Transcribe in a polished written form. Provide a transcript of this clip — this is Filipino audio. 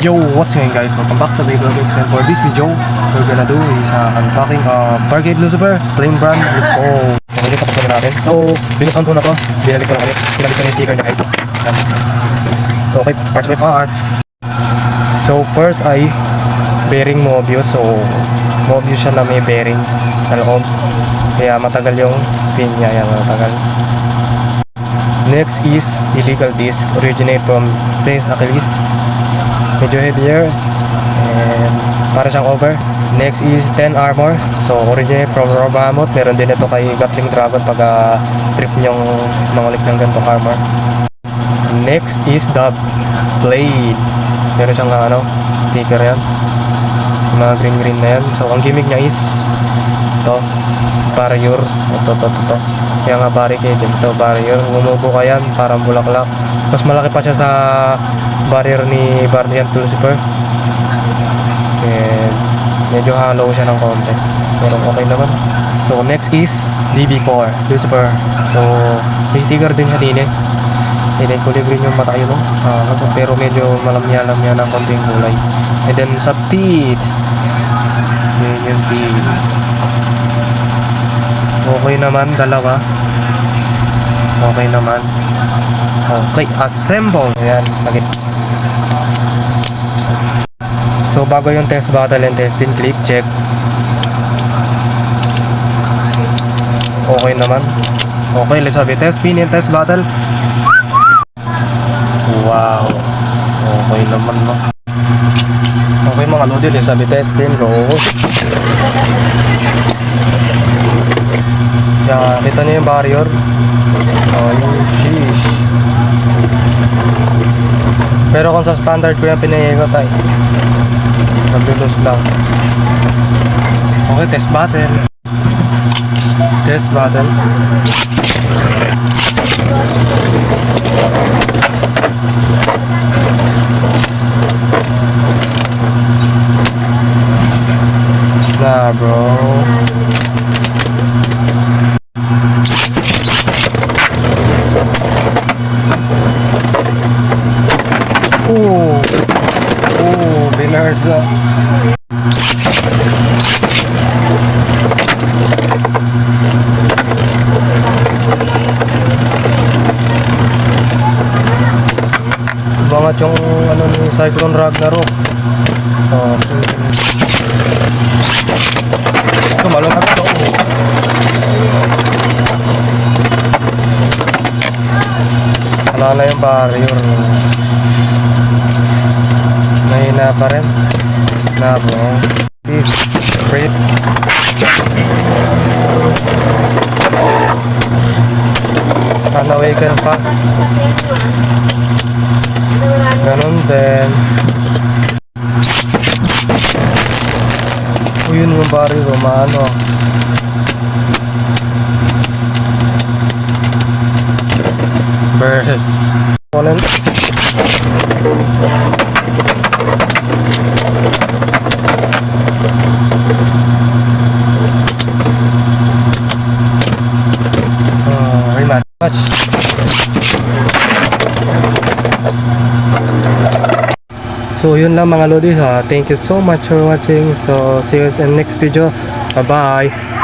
Yo, what's going guys? Welcome back sa Baby Vlogs, and for this video, we're gonna do is unpacking Fargate Lucifer Flame Brand. Let's go! Pumili pa po natin. So, binusan po na to. Binalik ko na kami. Pinalik ko na yung sticker niya guys. Yan. So, okay, parts by parts. So, first ay bearing Mobius. So, Mobius siya na may bearing sa loob. Kaya matagal yung spin niya. Yan, matagal. Next is illegal disc. Originate from Saints Achilles. Medyo heavier and para siyang over. Next is 10 armor, so originate from Raw Bahamut. Meron din ito kay Gatling Dragon pag trip nyong mangulik ng ganitong armor. Next is the blade. Meron siyang sticker yan, mga green na yan. So ang gimmick niya is ito, barrier. Ito. Kaya nga barricade, ito barrier. Umubo ka yan, parang bulaklak. Mas malaki pa siya sa barrier ni Valiant Lucifer. And medyo hollow siya ng konti, pero okay naman. So next is DB Core Lucifer. So may sticker din siya din eh. Kulay green yung mata yun, no? Pero medyo malamya-lamya ng konting kulay. And then sa teeth, yun yung teeth. Okay naman, dalawa. Okay naman. Okay, assemble. Ayan, nagit. So bago yung test battle and test pin, click check. Okay naman. Okay, let's have a test pin and test battle. Wow. Okay naman, no? Okay mga lodi, let's have a test pin. Go. Yeah, kita niyo yung barrier. Oh, sheesh. Pero kung sa standard ko yung pinaikot ay nagdulos lang. Okay, test battle. Test battle. Nah bro. Binarsa. Bangat yung ni Cyclone Ragnarok. Ito malungat ito. Wala na yung barrier. Mahina pa rin. Na bro. This great. Panawagan pa. Ganun din. Yun yung baril Romano. Burst. Opponent. Rematch. So yun lang mga lodi. Thank you so much for watching. So see you in next video. Bye bye.